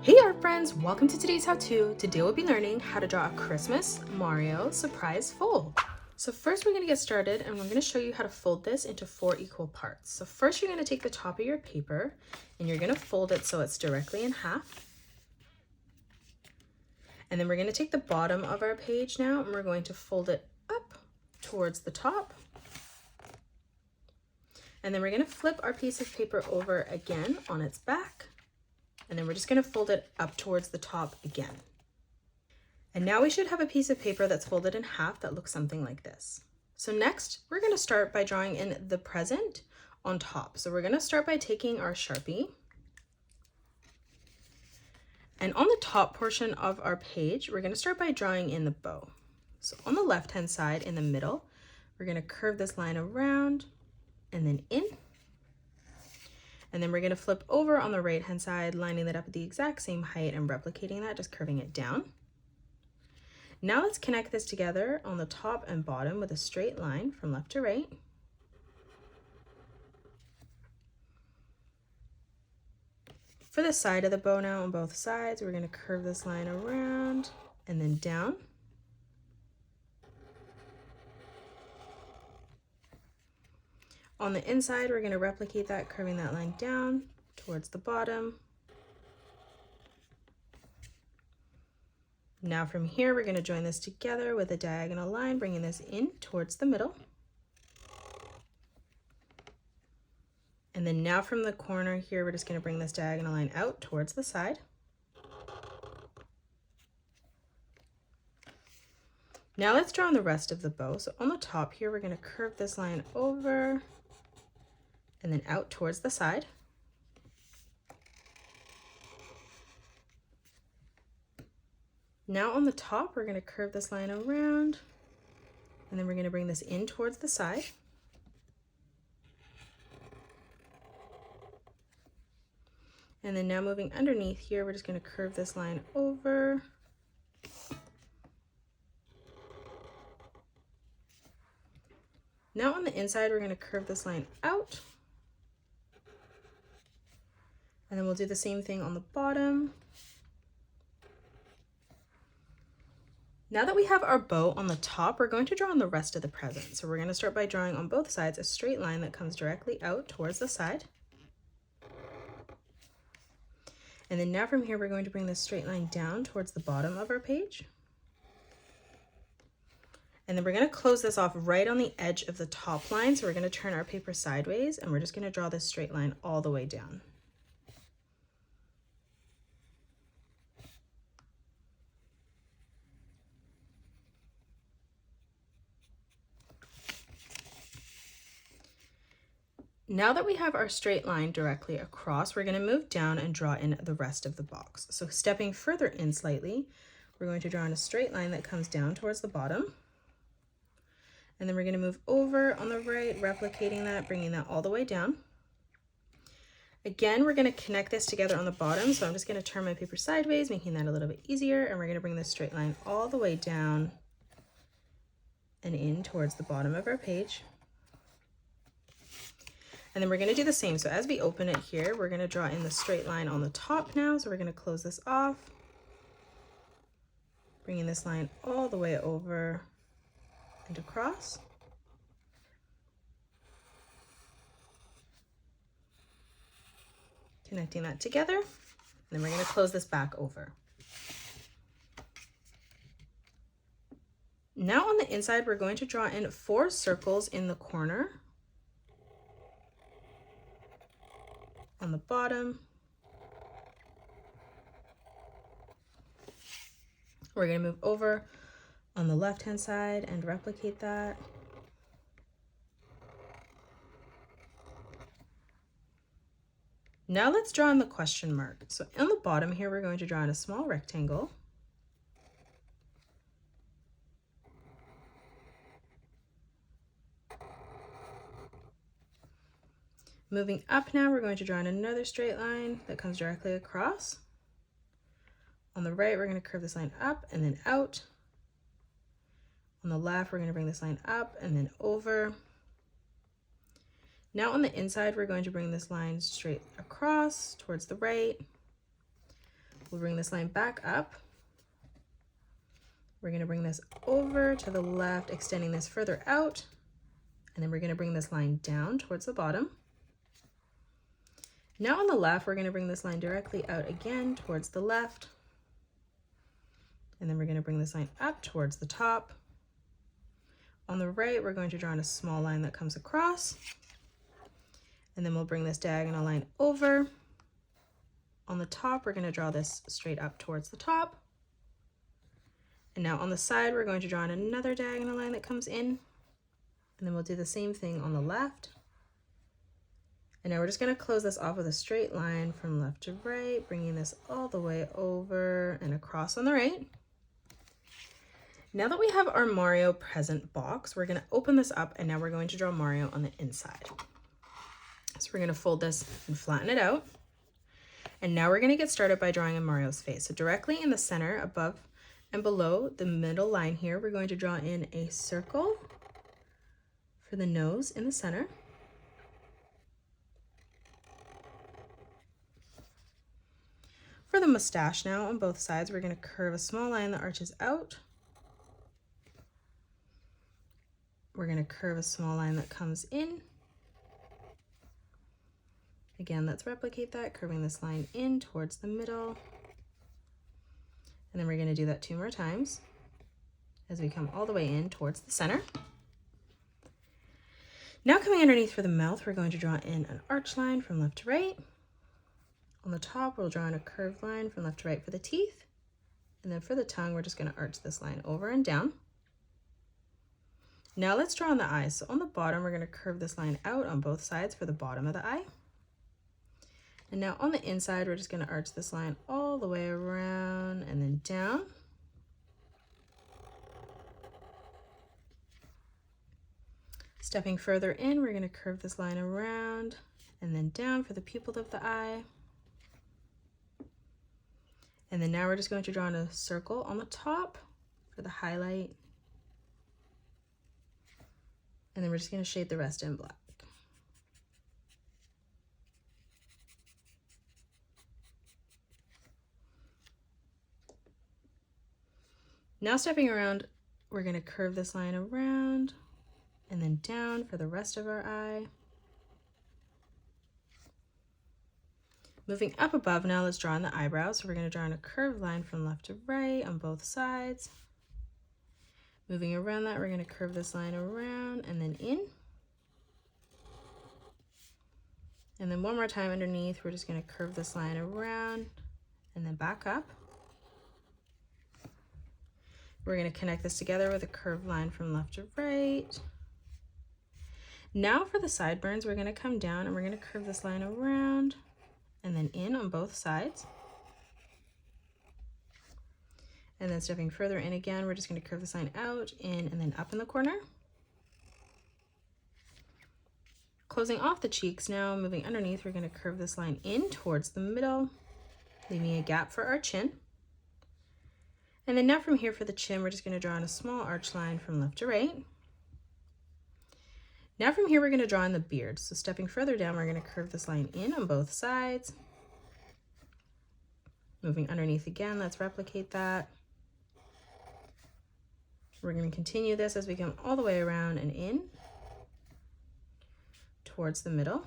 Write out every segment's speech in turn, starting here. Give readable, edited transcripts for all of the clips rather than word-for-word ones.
Hey art friends, welcome to today's how-to. Today we'll be learning how to draw a Christmas Mario surprise fold. So first we're going to get started and we're going to show you how to fold this into 4 equal parts. So first you're going to take the top of your paper and you're going to fold it so it's directly in half. And then we're going to take the bottom of our page now and we're going to fold it up towards the top. And then we're going to flip our piece of paper over again on its back. And then we're just going to fold it up towards the top again. And now we should have a piece of paper that's folded in half that looks something like this. So next, we're going to start by drawing in the present on top. So we're going to start by taking our Sharpie. And on the top portion of our page, we're going to start by drawing in the bow. So on the left-hand side in the middle, we're going to curve this line around and then in. And then we're going to flip over on the right hand side, lining that up at the exact same height and replicating that, just curving it down. Now let's connect this together on the top and bottom with a straight line from left to right. For the side of the bow now on both sides, we're going to curve this line around and then down. On the inside, we're going to replicate that, curving that line down towards the bottom. Now from here, we're going to join this together with a diagonal line, bringing this in towards the middle. And then now from the corner here, we're just going to bring this diagonal line out towards the side. Now let's draw on the rest of the bow. So on the top here, we're going to curve this line over and then out towards the side. Now on the top, we're going to curve this line around and then we're going to bring this in towards the side. And then now moving underneath here, we're just going to curve this line over. Now on the inside, we're going to curve this line out. And then we'll do the same thing on the bottom. Now that we have our bow on the top, we're going to draw on the rest of the present. So we're going to start by drawing on both sides a straight line that comes directly out towards the side. And then now from here, we're going to bring this straight line down towards the bottom of our page. And then we're going to close this off right on the edge of the top line. So we're going to turn our paper sideways and we're just going to draw this straight line all the way down. Now that we have our straight line directly across, we're going to move down and draw in the rest of the box. So stepping further in slightly, we're going to draw in a straight line that comes down towards the bottom. And then we're going to move over on the right, replicating that, bringing that all the way down. Again, we're going to connect this together on the bottom. So I'm just going to turn my paper sideways, making that a little bit easier. And we're going to bring this straight line all the way down and in towards the bottom of our page. And then we're going to do the same. So as we open it here, we're going to draw in the straight line on the top now. So we're going to close this off, bringing this line all the way over and across. Connecting that together. And then we're going to close this back over. Now on the inside, we're going to draw in 4 circles in the corner. On the bottom, we're going to move over on the left hand side and replicate that. Now let's draw in the question mark. So on the bottom here, we're going to draw in a small rectangle. Moving up now, we're going to draw in another straight line that comes directly across. On the right, we're going to curve this line up and then out. On the left, we're going to bring this line up and then over. Now on the inside, we're going to bring this line straight across towards the right, We'll bring this line back up. We're going to bring this over to the left, extending this further out. And then we're going to bring this line down towards the bottom. Now on the left, we're going to bring this line directly out again towards the left. And then we're going to bring this line up towards the top. On the right, we're going to draw in a small line that comes across. And then we'll bring this diagonal line over. On the top, we're going to draw this straight up towards the top. And now on the side, we're going to draw in another diagonal line that comes in. And then we'll do the same thing on the left. And now we're just going to close this off with a straight line from left to right, bringing this all the way over and across on the right. Now that we have our Mario present box, we're going to open this up, and now we're going to draw Mario on the inside. So we're going to fold this and flatten it out. And now we're going to get started by drawing in Mario's face. So directly in the center, above and below the middle line here, we're going to draw in a circle for the nose in the center. For the mustache now, on both sides, we're going to curve a small line that arches out. We're going to curve a small line that comes in. Again, let's replicate that, curving this line in towards the middle. And then we're going to do that 2 more times as we come all the way in towards the center. Now coming underneath for the mouth, we're going to draw in an arch line from left to right. On the top, we'll draw in a curved line from left to right for the teeth. And then for the tongue, we're just going to arch this line over and down. Now let's draw on the eyes. So on the bottom, we're going to curve this line out on both sides for the bottom of the eye. And now on the inside, we're just going to arch this line all the way around and then down. Stepping further in, we're going to curve this line around and then down for the pupil of the eye. And then now we're just going to draw in a circle on the top for the highlight. And then we're just going to shade the rest in black. Now stepping around, we're going to curve this line around and then down for the rest of our eye. Moving up above now, let's draw in the eyebrows. So we're going to draw in a curved line from left to right on both sides. Moving around that, we're going to curve this line around and then in. And then one more time underneath, we're just going to curve this line around and then back up. We're going to connect this together with a curved line from left to right. Now for the sideburns, we're going to come down and we're going to curve this line around and then in on both sides. And then stepping further in again, we're just going to curve this line out, in, and then up in the corner. Closing off the cheeks now, moving underneath, we're going to curve this line in towards the middle, leaving a gap for our chin. And then now from here for the chin, we're just going to draw in a small arch line from left to right. Now from here, we're going to draw in the beard. So stepping further down, we're going to curve this line in on both sides. Moving underneath again, let's replicate that. We're going to continue this as we come all the way around and in towards the middle.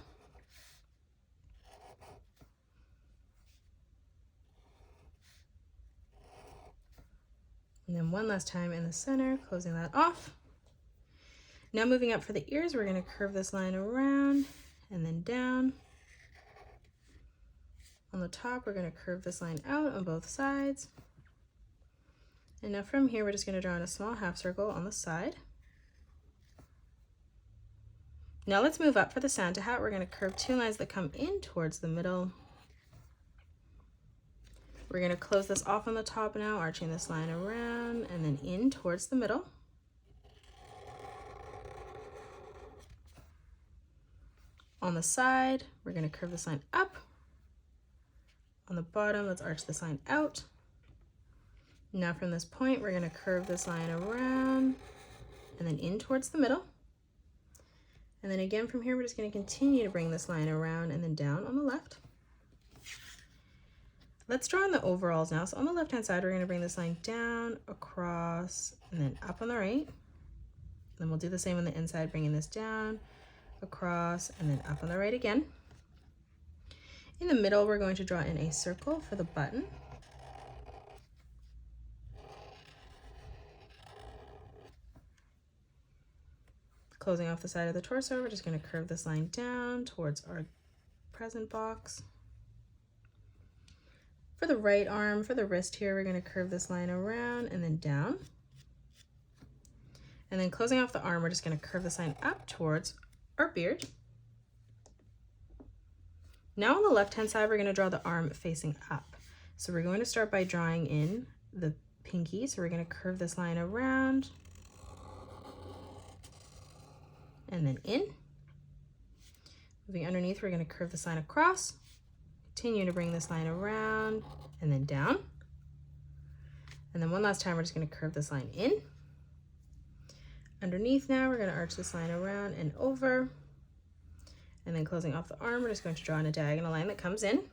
And then one last time in the center, closing that off. Now moving up for the ears, we're going to curve this line around and then down. On the top, we're going to curve this line out on both sides. And now from here, we're just going to draw in a small half circle on the side. Now let's move up for the Santa hat. We're going to curve 2 lines that come in towards the middle. We're going to close this off on the top now, arching this line around and then in towards the middle. On the side, we're going to curve this line up. On the bottom, let's arch this line out. Now from this point, we're going to curve this line around and then in towards the middle. And then again from here, we're just going to continue to bring this line around and then down on the left. Let's draw in the overalls now. So on the left-hand side, we're going to bring this line down, across, and then up on the right. Then we'll do the same on the inside, bringing this down, across, and then up on the right again. In the middle, we're going to draw in a circle for the button. Closing off the side of the torso, we're just going to curve this line down towards our present box. For the right arm, for the wrist here, we're going to curve this line around and then down. And then closing off the arm, we're just going to curve this line up towards our beard. Now on the left-hand side, we're going to draw the arm facing up. So we're going to start by drawing in the pinky. So we're going to curve this line around and then in. Moving underneath, we're going to curve this line across. Continue to bring this line around and then down. And then one last time, we're just going to curve this line in. Underneath now, we're going to arch this line around and over. And then closing off the arm, we're just going to draw in a diagonal line that comes in.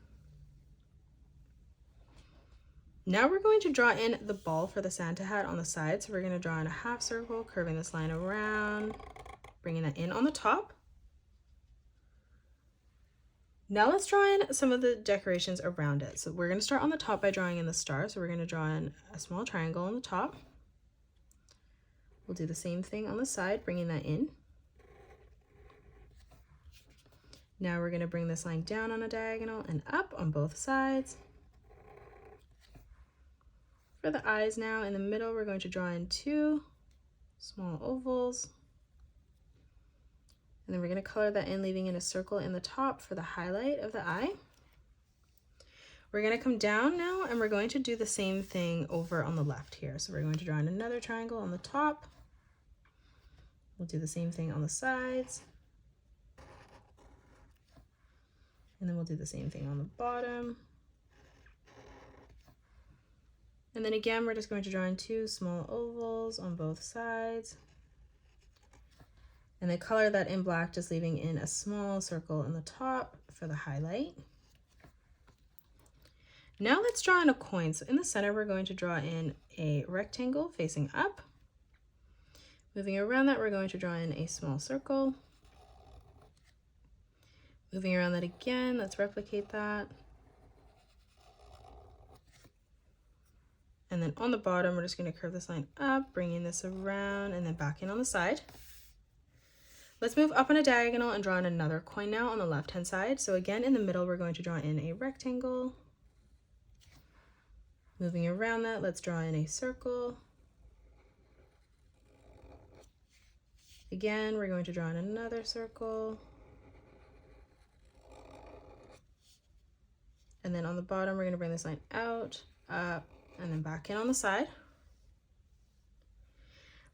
Now we're going to draw in the ball for the Santa hat on the side. So we're going to draw in a half circle, curving this line around, bringing that in on the top. Now let's draw in some of the decorations around it. So we're going to start on the top by drawing in the star. So we're going to draw in a small triangle on the top. We'll do the same thing on the side, bringing that in. Now we're going to bring this line down on a diagonal and up on both sides. For the eyes now, in the middle, we're going to draw in 2 small ovals. And then we're going to color that in, leaving in a circle in the top for the highlight of the eye. We're going to come down now and we're going to do the same thing over on the left here. So we're going to draw in another triangle on the top. We'll do the same thing on the sides. And then we'll do the same thing on the bottom. And then again, we're just going to draw in 2 small ovals on both sides. And then color that in black, just leaving in a small circle in the top for the highlight. Now let's draw in a coin. So in the center, we're going to draw in a rectangle facing up. Moving around that, we're going to draw in a small circle. Moving around that again, let's replicate that. And then on the bottom, we're just going to curve this line up, bringing this around and then back in on the side. Let's move up on a diagonal and draw in another coin now on the left-hand side. So again, in the middle, we're going to draw in a rectangle. Moving around that, let's draw in a circle. Again, we're going to draw in another circle. And then on the bottom, we're going to bring this line out, up, and then back in on the side.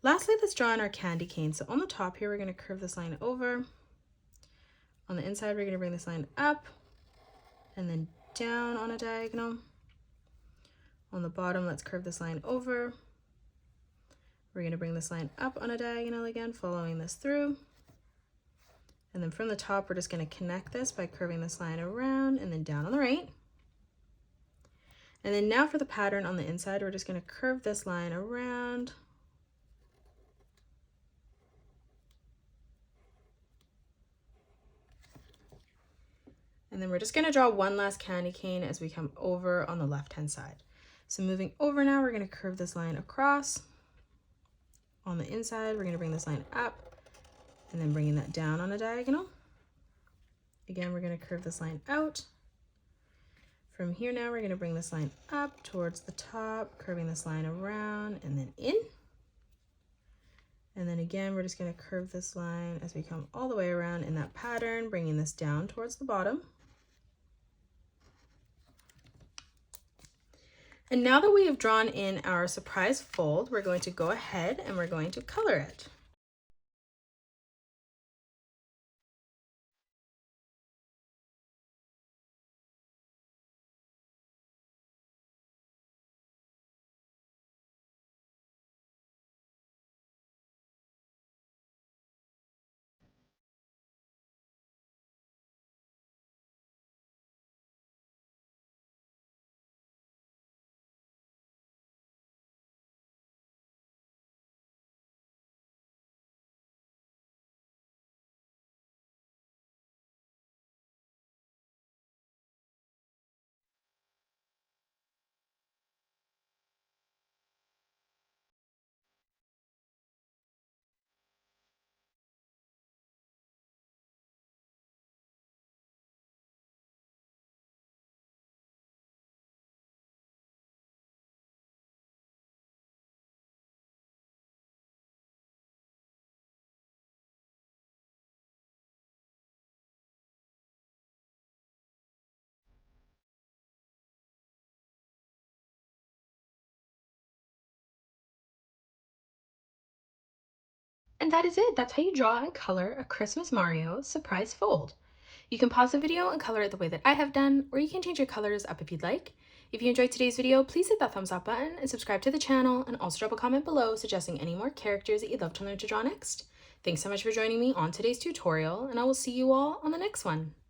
Lastly, let's draw in our candy cane. So on the top here, we're going to curve this line over. On the inside, we're going to bring this line up and then down on a diagonal. On the bottom, let's curve this line over. We're going to bring this line up on a diagonal again, following this through. And then from the top, we're just going to connect this by curving this line around and then down on the right. And then now for the pattern on the inside, we're just going to curve this line around. And then we're just going to draw one last candy cane as we come over on the left-hand side. So moving over now, we're going to curve this line across. On the inside, we're going to bring this line up and then bringing that down on a diagonal. Again, we're going to curve this line out. From here now, we're going to bring this line up towards the top, curving this line around and then in. And then again, we're just going to curve this line as we come all the way around in that pattern, bringing this down towards the bottom. And now that we have drawn in our surprise fold, we're going to go ahead and we're going to color it. And that is it. That's how you draw and color a Christmas Mario surprise fold. You can pause the video and color it the way that I have done, or you can change your colors up if you'd like. If you enjoyed today's video, please hit that thumbs up button and subscribe to the channel, and also drop a comment below suggesting any more characters that you'd love to learn to draw next. Thanks so much for joining me on today's tutorial, and I will see you all on the next one.